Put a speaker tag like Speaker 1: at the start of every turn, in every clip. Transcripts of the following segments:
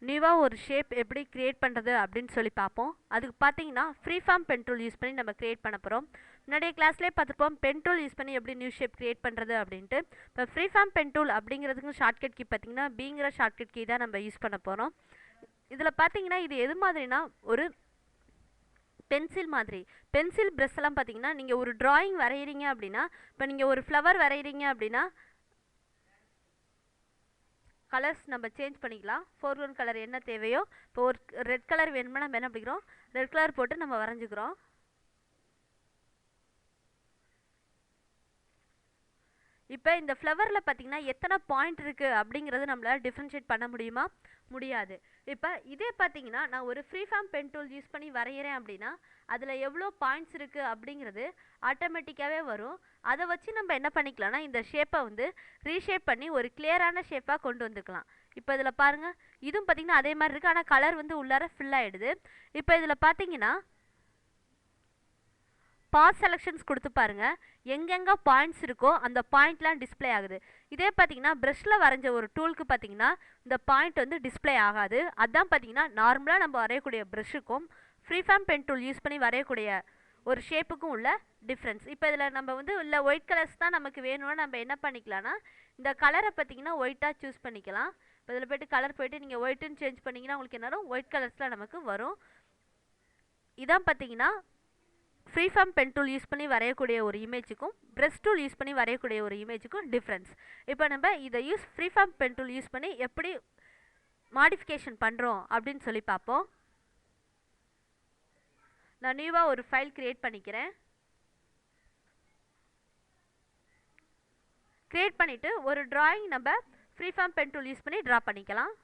Speaker 1: நியூவாக ஒரு ஷேப் எப்படி க்ரியேட் பண்ணுறது அப்படின்னு சொல்லி பார்ப்போம். அதுக்கு பார்த்தீங்கன்னா ஃப்ரீஃபார்ம் பென் டூல் யூஸ் பண்ணி நம்ம க்ரியேட் பண்ண போகிறோம். முன்னாடிய கிளாஸ்லேயே பார்த்துப்போம் பென் டூல் யூஸ் பண்ணி எப்படி நியூ ஷேப் க்ரியேட் பண்ணுறது அப்படின்ட்டு. இப்போ ஃப்ரீஃபார்ம் பென் டூல் அப்படிங்கிறதுக்கு ஷார்ட்கட் கீ பார்த்தீங்கன்னா பிங்கிற ஷார்ட்கட் கீ தான் நம்ம யூஸ் பண்ண போகிறோம். இதில் பார்த்தீங்கன்னா இது எது மாதிரினா ஒரு பென்சில் மாதிரி. பென்சில் ப்ரெஷ் எல்லாம் பார்த்தீங்கன்னா நீங்கள் ஒரு ட்ராயிங் வரைகிறீங்க அப்படின்னா, இப்போ நீங்கள் ஒரு ஃப்ளவர் வரைகிறீங்க அப்படின்னா கலர்ஸ் நம்ம சேஞ்ச் பண்ணிக்கலாம். ஃபோர்க்ரவுண்ட் கலர் என்ன தேவையோ, இப்போ ஒரு ரெட் கலர் வேணும்னா நம்ம என்ன பண்ணிக்கிறோம், ரெட் கலர் போட்டு நம்ம வரைஞ்சிக்கிறோம். இப்போ இந்த ஃப்ளவரில் பார்த்தீங்கன்னா எத்தனை பாயிண்ட் இருக்குது அப்படிங்கிறது நம்மளால் டிஃப்ரென்ஷியேட் பண்ண முடியுமா? முடியாது. இப்போ இதே பார்த்தீங்கன்னா நான் ஒரு ஃப்ரீஃபார்ம் பென் டூல் யூஸ் பண்ணி வரைகிறேன் அப்படின்னா அதில் எவ்வளோ பாயிண்ட்ஸ் இருக்குது அப்படிங்கிறது ஆட்டோமேட்டிக்காகவே வரும். அதை வச்சு நம்ம என்ன பண்ணிக்கலாம்னா இந்த ஷேப்பை வந்து ரீஷேப் பண்ணி ஒரு கிளியரான ஷேப்பாக கொண்டு வந்துக்கலாம். இப்போ இதில் பாருங்கள், இதுவும் பார்த்தீங்கன்னா அதே மாதிரி இருக்குது, ஆனால் கலர் வந்து உள்ளார ஃபில் ஆகிடுது. இப்போ இதில் பார்த்தீங்கன்னா பாஸ் செலெக்ஷன்ஸ் கொடுத்து பாருங்கள், எங்கெங்கே பாயிண்ட்ஸ் இருக்கோ அந்த பாயிண்ட்லாம் டிஸ்பிளே ஆகுது. இதே பார்த்தீங்கன்னா ப்ரஷில் வரைஞ்ச ஒரு டூலுக்கு பார்த்தீங்கன்னா இந்த பாயிண்ட் வந்து டிஸ்பிளே ஆகாது. அதுதான் பார்த்தீங்கன்னா நார்மலாக நம்ம வரையக்கூடிய ப்ரஷுக்கும் ஃப்ரீஃபார்ம் பென் டூல் யூஸ் பண்ணி வரையக்கூடிய ஒரு ஷேப்புக்கும் உள்ள டிஃப்ரென்ஸ். இப்போ இதில் நம்ம வந்து இல்லை ஒயிட் கலர்ஸ் தான் நமக்கு வேணும்னா நம்ம என்ன பண்ணிக்கலாம்னா இந்த கலரை பார்த்தீங்கன்னா ஒயிட்டாக சூஸ் பண்ணிக்கலாம். இப்போ இதில் போய்ட்டு கலர் போய்ட்டு நீங்கள் ஒயிட்டுன்னு சேஞ்ச் பண்ணிங்கன்னா உங்களுக்கு என்ன வரும், ஒயிட் கலர்ஸில் நமக்கு வரும். இதான் பார்த்தீங்கன்னா ஃப்ரீஃபார்ம் பென் டூல் யூஸ் பண்ணி வரையக்கூடிய ஒரு இமேஜுக்கும் ப்ரஷ் டூல் யூஸ் பண்ணி வரையக்கூடிய ஒரு இமேஜுக்கும் டிஃப்ரென்ஸ். இப்போ நம்ம இதை ஃப்ரீஃபார்ம் பென் டூல் யூஸ் பண்ணி எப்படி மாடிஃபிகேஷன் பண்ணுறோம் அப்படின்னு சொல்லி பார்ப்போம். நான் நியூவாக ஒரு ஃபைல் க்ரியேட் பண்ணிக்கிறேன். க்ரியேட் பண்ணிவிட்டு ஒரு ட்ராயிங் நம்ம ஃப்ரீஃபார்ம் பென் டூல் யூஸ் பண்ணி ட்ரா பண்ணிக்கலாம்.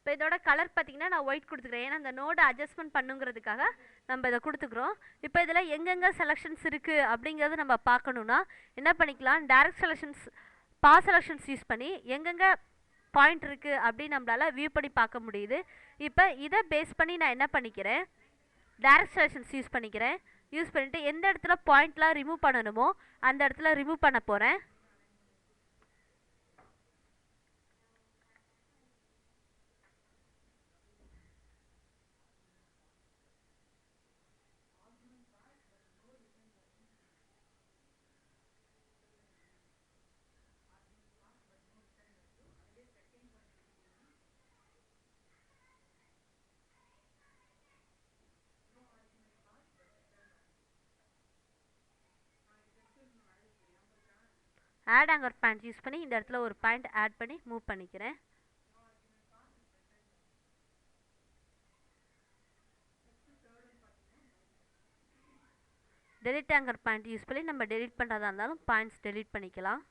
Speaker 1: இப்போ இதோட கலர் பார்த்தீங்கன்னா நான் ஒயிட் கொடுத்துக்கிறேன், ஏன்னா அந்த நோடை அட்ஜஸ்ட்மெண்ட் பண்ணுங்கிறதுக்காக நம்ம இதை கொடுத்துக்கிறோம். இப்போ இதில் எங்கெங்கே செலெக்ஷன்ஸ் இருக்குது அப்படிங்கிறது நம்ம பார்க்கணுன்னா என்ன பண்ணிக்கலாம், direct selections pass selections use பண்ணி எங்கெங்கே பாயிண்ட் இருக்குது அப்படின்னு நம்மளால் வியூ பண்ணி பார்க்க முடியுது. இப்போ இதை பேஸ் பண்ணி நான் என்ன பண்ணிக்கிறேன், டைரக்ட் செலெக்ஷன்ஸ் யூஸ் பண்ணிக்கிறேன். யூஸ் பண்ணிவிட்டு எந்த இடத்துல பாயிண்ட்லாம் ரிமூவ் பண்ணணுமோ அந்த இடத்துல ரிமூவ் பண்ண போகிறேன். ஆட் ஆங்கர் பாயிண்ட் யூஸ் பண்ணி இந்த இடத்துல ஒரு பாயிண்ட் ஆட் பண்ணி மூவ் பண்ணிக்கிறேன். டெலிட் ஆங்கர் பாயிண்ட் யூஸ் பண்ணி நம்ம டெலிட் பண்ணுறதா இருந்தாலும் பாயிண்ட்ஸ் டெலிட் பண்ணிக்கலாம்.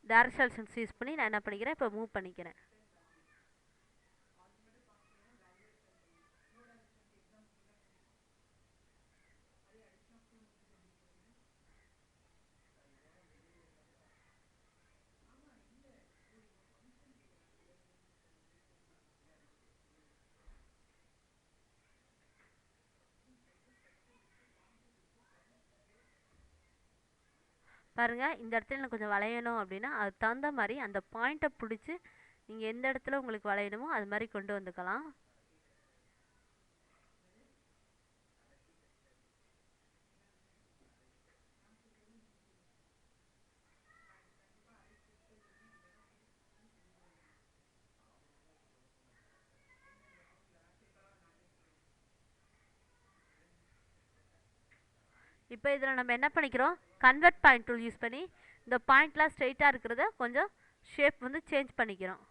Speaker 1: டைரக்ட் செலெக்ஷன்ஸ் யூஸ் பண்ணி நான் என்ன பண்ணிக்கிறேன், இப்போ மூவ் பண்ணிக்கிறேன். பாருங்கள், இந்த இடத்துல எனக்கு கொஞ்சம் வளையணும் அப்படின்னா அதுக்கு தகுந்த மாதிரி அந்த பாயிண்ட்டை பிடிச்சி நீங்கள் எந்த இடத்துல உங்களுக்கு வளையணுமோ அது மாதிரி கொண்டு வந்துக்கலாம். இப்போ இதில் நம்ம என்ன பண்ணிக்கிறோம், கன்வெர்ட் பாயிண்ட் டூல் யூஸ் பண்ணி இந்த பாயிண்ட்லாம் ஸ்ட்ரெயிட்டாக இருக்கிறத கொஞ்சம் ஷேப் வந்து சேஞ்ச் பண்ணிக்கிறோம்.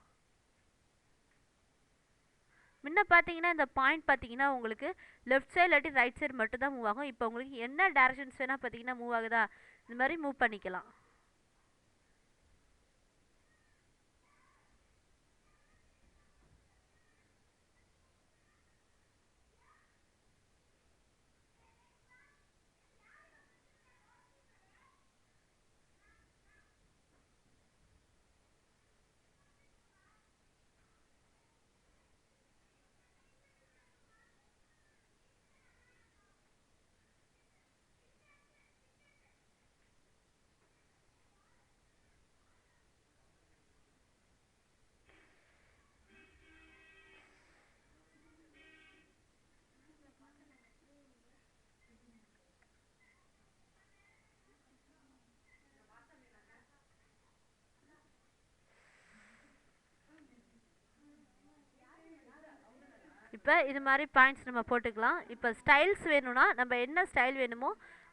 Speaker 1: முன்ன பார்த்தீங்கன்னா இந்த பாயிண்ட் பார்த்தீங்கன்னா உங்களுக்கு லெஃப்ட் சைடு இல்லாட்டி ரைட் சைடு மட்டும் தான் மூவ் ஆகும். இப்போ உங்களுக்கு என்ன டைரக்ஷன்ஸ் வேணால் பார்த்தீங்கன்னா மூவ் ஆகுதா, இந்த மாதிரி மூவ் பண்ணிக்கலாம். இப்போ இது மாதிரி பாயிண்ட்ஸ் நம்ம போட்டுக்கலாம். இப்போ ஸ்டைல்ஸ் வேணும்னா நம்ம என்ன ஸ்டைல் வேணுமோ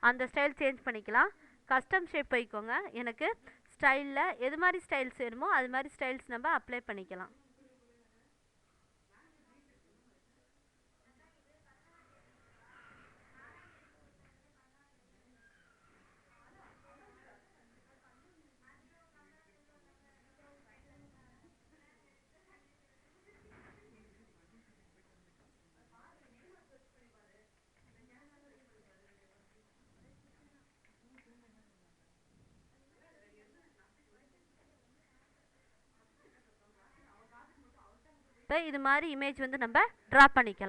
Speaker 1: அந்த ஸ்டைல் சேஞ்ச் பண்ணிக்கலாம். கஸ்டம் ஷேப் போய்க்கோங்க. எனக்கு ஸ்டைலில் எது மாதிரி ஸ்டைல்ஸ் வேணுமோ அது மாதிரி ஸ்டைல்ஸ் நம்ம அப்ளை பண்ணிக்கலாம். இப்போ இது மாதிரி இமேஜ் வந்து நம்ம ட்ரா பண்ணிக்கலாம்.